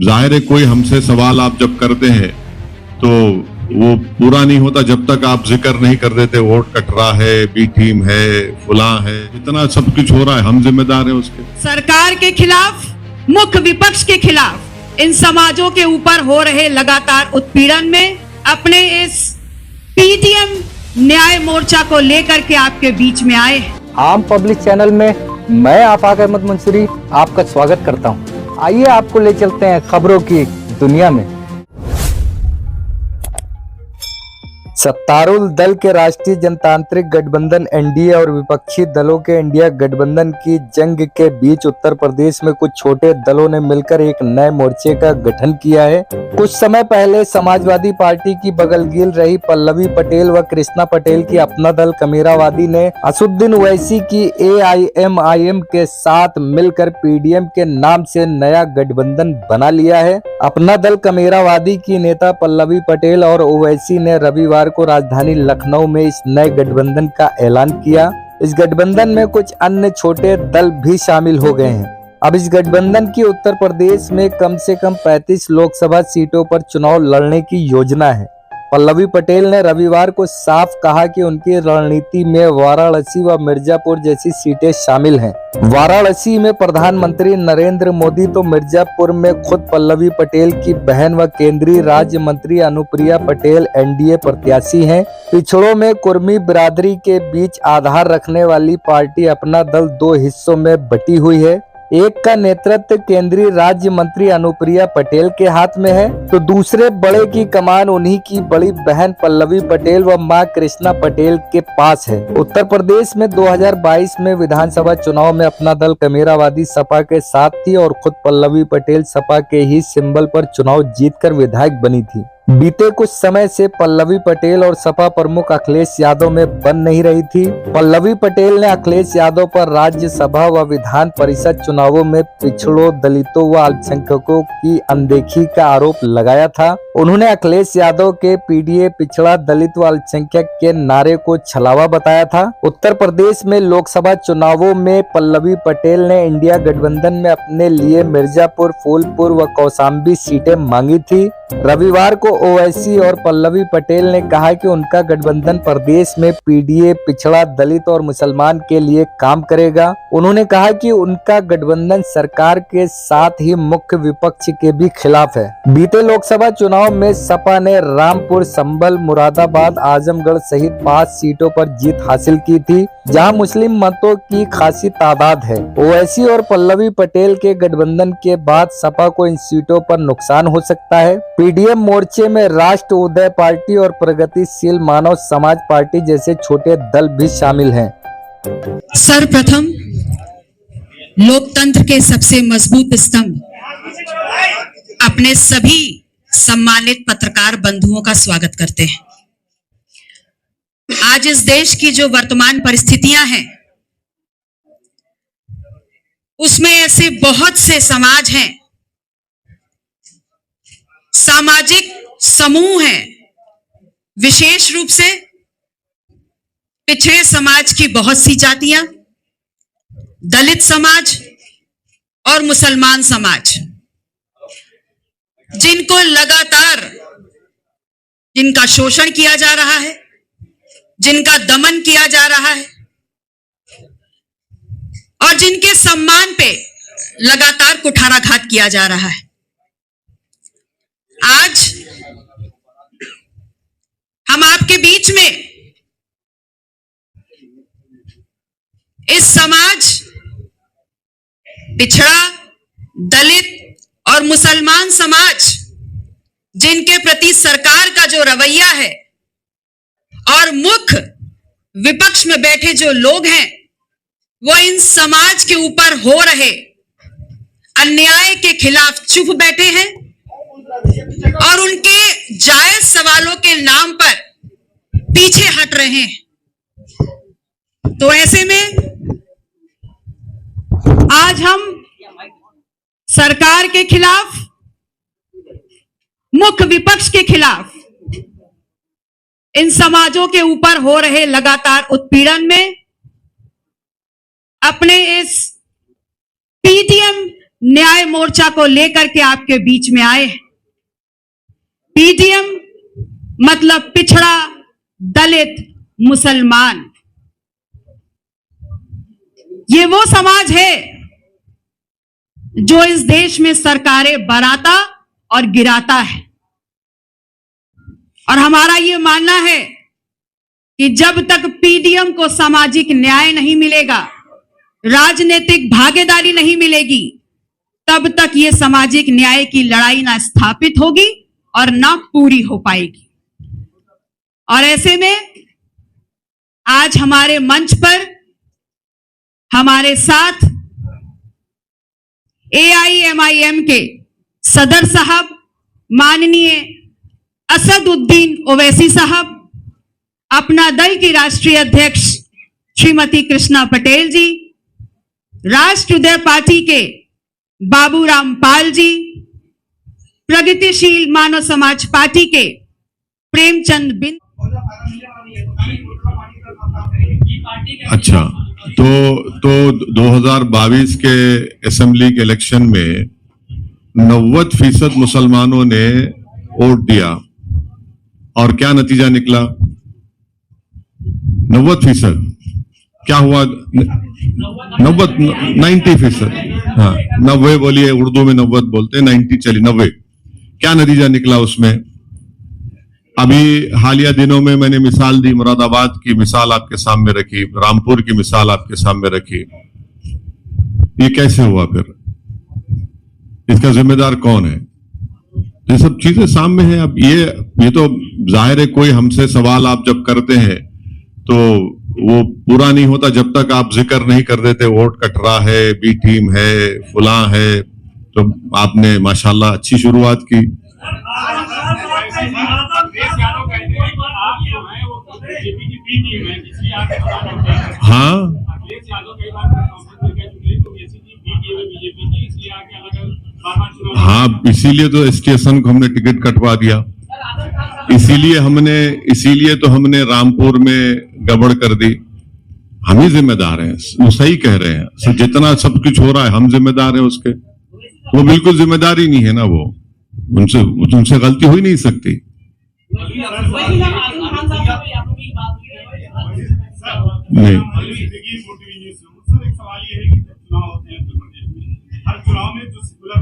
जाहिर है कोई हमसे सवाल आप जब करते हैं तो वो पूरा नहीं होता जब तक आप जिक्र नहीं कर देते वोट कटरा है, बी टीम है, फुला है, इतना सब कुछ हो रहा है, हम जिम्मेदार हैं उसके। सरकार के खिलाफ, मुख्य विपक्ष के खिलाफ इन समाजों के ऊपर हो रहे लगातार उत्पीड़न में अपने इस पीटीएम न्याय मोर्चा को लेकर के आपके बीच में आए हैं। आम पब्लिक चैनल में मैं आफाक अहमद मुंसरी आपका स्वागत करता हूं। आइए आपको ले चलते हैं खबरों की दुनिया में। सत्तारूढ़ दल के राष्ट्रीय जनतांत्रिक गठबंधन एनडीए और विपक्षी दलों के इंडिया गठबंधन की जंग के बीच उत्तर प्रदेश में कुछ छोटे दलों ने मिलकर एक नए मोर्चे का गठन किया है। कुछ समय पहले समाजवादी पार्टी की बगलगिल रही पल्लवी पटेल व कृष्णा पटेल की अपना दल कमेरावादी ने असदुद्दीन ओवैसी की एआईएमआईएम के साथ मिलकर पीडीएम के नाम से नया गठबंधन बना लिया है। अपना दल कमेरावादी की नेता पल्लवी पटेल और ओवैसी ने रविवार को राजधानी लखनऊ में इस नए गठबंधन का ऐलान किया। इस गठबंधन में कुछ अन्य छोटे दल भी शामिल हो गए हैं। अब इस गठबंधन की उत्तर प्रदेश में कम से कम 35 लोकसभा सीटों पर चुनाव लड़ने की योजना है। पल्लवी पटेल ने रविवार को साफ कहा कि उनकी रणनीति में वाराणसी व मिर्जापुर जैसी सीटें शामिल हैं। वाराणसी में प्रधानमंत्री नरेंद्र मोदी तो मिर्जापुर में खुद पल्लवी पटेल की बहन व केंद्रीय राज्य मंत्री अनुप्रिया पटेल एनडीए प्रत्याशी हैं। पिछड़ों में कुर्मी बिरादरी के बीच आधार रखने वाली पार्टी अपना दल दो हिस्सों में बटी हुई है। एक का नेतृत्व केंद्रीय राज्य मंत्री अनुप्रिया पटेल के हाथ में है तो दूसरे बड़े की कमान उन्हीं की बड़ी बहन पल्लवी पटेल व मां कृष्णा पटेल के पास है। उत्तर प्रदेश में 2022 में विधानसभा चुनाव में अपना दल कमेरावादी सपा के साथ थी और खुद पल्लवी पटेल सपा के ही सिंबल पर चुनाव जीतकर विधायक बनी थी। बीते कुछ समय से पल्लवी पटेल और सपा प्रमुख अखिलेश यादव में बन नहीं रही थी। पल्लवी पटेल ने अखिलेश यादव पर राज्यसभा व विधान परिषद चुनावों में पिछड़ों, दलितों व अल्पसंख्यकों की अनदेखी का आरोप लगाया था। उन्होंने अखिलेश यादव के पीडीए पिछड़ा, दलित व अल्पसंख्यक के नारे को छलावा बताया था। उत्तर प्रदेश में लोकसभा चुनावों में पल्लवी पटेल ने इंडिया गठबंधन में अपने लिए मिर्जापुर, फूलपुर व कौशाम्बी सीटें मांगी थी। रविवार को ओवैसी और पल्लवी पटेल ने कहा कि उनका गठबंधन प्रदेश में पीडीए, पिछड़ा, दलित और मुसलमान के लिए काम करेगा। उन्होंने कहा कि उनका गठबंधन सरकार के साथ ही मुख्य विपक्ष के भी खिलाफ है। बीते लोकसभा चुनाव में सपा ने रामपुर, संभल, मुरादाबाद, आजमगढ़ सहित 5 सीटों पर जीत हासिल की थी जहां मुस्लिम मतों की खासी तादाद है। ओवैसी और पल्लवी पटेल के गठबंधन के बाद सपा को इन सीटों पर नुकसान हो सकता है। पीडीएम मोर्चे में राष्ट्र उदय पार्टी और प्रगतिशील मानव समाज पार्टी जैसे छोटे दल भी शामिल हैं। सर्वप्रथम लोकतंत्र के सबसे मजबूत स्तंभ अपने सभी सम्मानित पत्रकार बंधुओं का स्वागत करते हैं। आज इस देश की जो वर्तमान परिस्थितियां हैं उसमें ऐसे बहुत से समाज हैं, सामाजिक समूह हैं, विशेष रूप से पिछड़े समाज की बहुत सी जातियां, दलित समाज और मुसलमान समाज, जिनको लगातार जिनका शोषण किया जा रहा है, जिनका दमन किया जा रहा है और जिनके सम्मान पे लगातार कुठाराघात किया जा रहा है। आज हम आपके बीच में इस समाज, पिछड़ा, दलित और मुसलमान समाज जिनके प्रति सरकार का जो रवैया है और मुख्य विपक्ष में बैठे जो लोग हैं वो इन समाज के ऊपर हो रहे अन्याय के खिलाफ चुप बैठे हैं और उनके जायज सवालों के नाम पर पीछे हट रहे हैं। तो ऐसे में आज हम सरकार के खिलाफ, मुख्य विपक्ष के खिलाफ इन समाजों के ऊपर हो रहे लगातार उत्पीड़न में अपने इस पीटीएम न्याय मोर्चा को लेकर के आपके बीच में आए हैं। पीडीएम मतलब पिछड़ा, दलित, मुसलमान। ये वो समाज है जो इस देश में सरकारें बनाता और गिराता है। और हमारा ये मानना है कि जब तक पीडीएम को सामाजिक न्याय नहीं मिलेगा, राजनीतिक भागीदारी नहीं मिलेगी, तब तक ये सामाजिक न्याय की लड़ाई ना स्थापित होगी और ना पूरी हो पाएगी। और ऐसे में आज हमारे मंच पर हमारे साथ AIMIM के सदर साहब माननीय असदुद्दीन ओवैसी साहब, अपना दल की राष्ट्रीय अध्यक्ष श्रीमती कृष्णा पटेल जी, राष्ट्रोदय पार्टी के बाबूराम पाल जी, प्रगतिशील मानव समाज पार्टी के प्रेमचंद बिंद। अच्छा, तो 2022 के असेंबली के इलेक्शन में 90% मुसलमानों ने वोट दिया और क्या नतीजा निकला? 90%। क्या हुआ? 90%। हाँ, 90 बोलिए, उर्दू में 90 बोलते हैं, 90 चलिए 90। क्या नतीजा निकला उसमें? अभी हालिया दिनों में मैंने मिसाल दी, मुरादाबाद की मिसाल आपके सामने रखी, रामपुर की मिसाल आपके सामने रखी। ये कैसे हुआ फिर? इसका जिम्मेदार कौन है? ये सब चीजें सामने हैं। अब ये तो जाहिर है, कोई हमसे सवाल आप जब करते हैं तो वो पूरा नहीं होता जब तक आप जिक्र नहीं कर देते वोट कट रहा है, बी टीम है, फुला है। तो आपने माशाल्लाह अच्छी शुरुआत की। हाँ हाँ, इसीलिए तो स्टेशन को हमने टिकट कटवा दिया, इसीलिए तो हमने रामपुर में गड़बड़ कर दी। हम ही जिम्मेदार हैं, वो सही कह रहे हैं। जितना सब कुछ हो रहा है हम जिम्मेदार हैं उसके। वो बिल्कुल जिम्मेदारी नहीं है ना, वो उनसे गलती हो ही नहीं सकती। नहीं, हर चुनाव में जो सेकुलर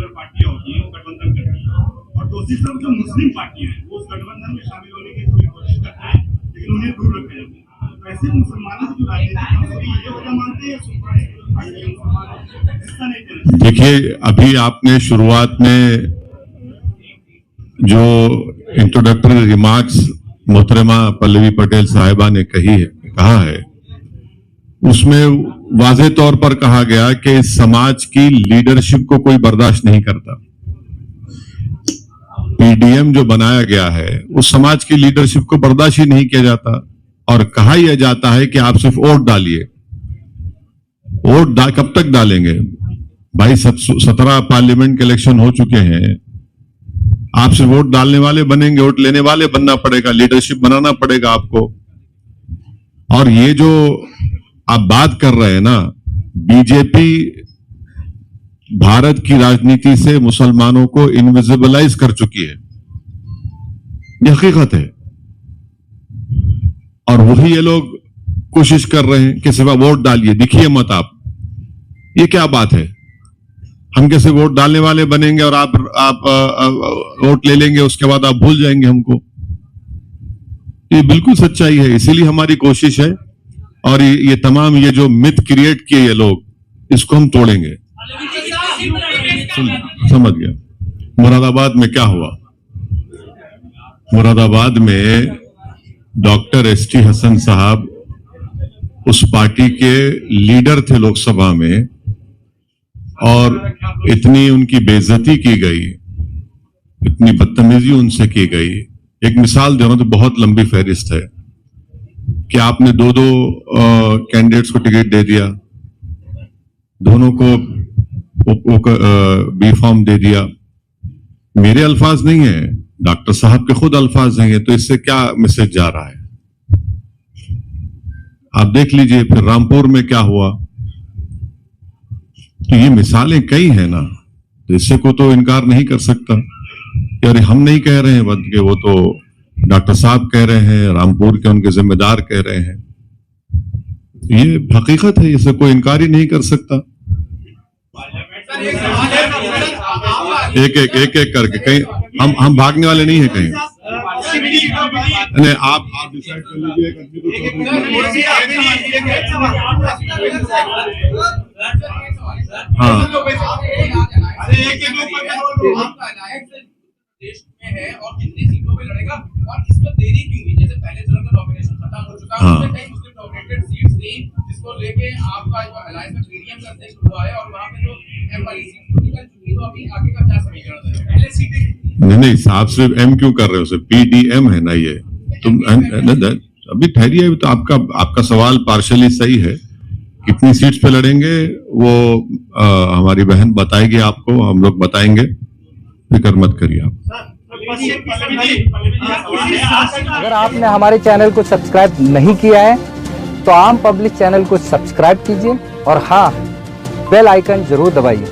पार्टियां होती हैं वो गठबंधन करती हैं, और दूसरी तरफ जो मुस्लिम पार्टियां हैं वो उस गठबंधन में शामिल होने की पूरी कोशिश करते हैं, लेकिन उन्हें दूर रखा जाता है। तो वैसे मुसलमानों की जो राजनीति ये वजह मानते हैं, देखिए, अभी आपने शुरुआत में जो इंट्रोडक्टरी रिमार्क्स मोहतरमा पल्लवी पटेल साहिबा ने कहा है, उसमें वाज़ेह तौर पर कहा गया कि इस समाज की लीडरशिप को कोई बर्दाश्त नहीं करता। पीडीएम जो बनाया गया है उस समाज की लीडरशिप को बर्दाश्त ही नहीं किया जाता, और कहा यह जाता है कि आप सिर्फ वोट डालिए। कब तक डालेंगे भाई? 17 पार्लियामेंट के इलेक्शन हो चुके हैं। आप सिर्फ वोट डालने वाले बनेंगे? वोट लेने वाले बनना पड़ेगा, लीडरशिप बनाना पड़ेगा आपको। और ये जो आप बात कर रहे हैं ना, बीजेपी भारत की राजनीति से मुसलमानों को इनविजिबलाइज कर चुकी है, ये हकीकत है। और वही ये लोग कोशिश कर रहे हैं कि सिर्फ वोट डालिए, दिखिए मत आप। ये क्या बात है? हम कैसे वोट डालने वाले बनेंगे और आप वोट ले लेंगे, उसके बाद आप भूल जाएंगे हमको? ये बिल्कुल सच्चाई है। इसीलिए हमारी कोशिश है, और ये तमाम ये जो मिथ क्रिएट किए ये लोग, इसको हम तोड़ेंगे। समझ गया? मुरादाबाद में क्या हुआ? मुरादाबाद में डॉक्टर ST हसन साहब उस पार्टी के लीडर थे लोकसभा में, और इतनी उनकी बेइज्जती की गई, इतनी बदतमीजी उनसे की गई। एक मिसाल देना तो बहुत लंबी फहरिस्त है कि आपने दो कैंडिडेट्स को टिकट दे दिया, दोनों को बी फॉर्म दे दिया। मेरे अल्फाज नहीं है, डॉक्टर साहब के खुद अल्फाज नहीं है। तो इससे क्या मैसेज जा रहा है? आप देख लीजिए फिर रामपुर में क्या हुआ। तो ये मिसालें कई हैं ना, तो इससे को तो इनकार नहीं कर सकता। यार हम नहीं कह रहे हैं बल्कि वो तो डॉक्टर साहब कह रहे हैं, रामपुर के उनके जिम्मेदार कह रहे हैं। ये हकीकत है, इसे कोई इनकार ही नहीं कर सकता। एक एक करके, कहीं हम भागने वाले नहीं है कहीं। नहीं, आप डिसाइड कर लीजिए। हाँ, देश में है और कितनी सीटों पे लड़ेगा और इसमें देरी क्यों हुई? जैसे पहले चरण का नॉमिनेशन खत्म हो चुका है, उसमें कई मुस्लिम डोमिनेटेड सीट्स थी जिसको लेके आपका जो अलायंस में मीडियम का अध्यक्ष हुआ है और वहां पे जो एम वाली सीट निकल चुकी, तो अभी आगे का क्या समीकरण है? पहले सीटें नहीं साहब सिर्फ एम क्यों कर रहे हो? सिर्फ PDM है ना ये। तुम अभी ठहरिए, तो आपका सवाल पार्शली सही है। कितनी सीट्स पे लड़ेंगे वो हमारी बहन बताएगी आपको, हम लोग बताएंगे, फिक्र मत करिए आप। अगर आपने हमारे चैनल को सब्सक्राइब नहीं किया है तो आम पब्लिक चैनल को सब्सक्राइब कीजिए और हाँ, बेल आइकन जरूर दबाइए।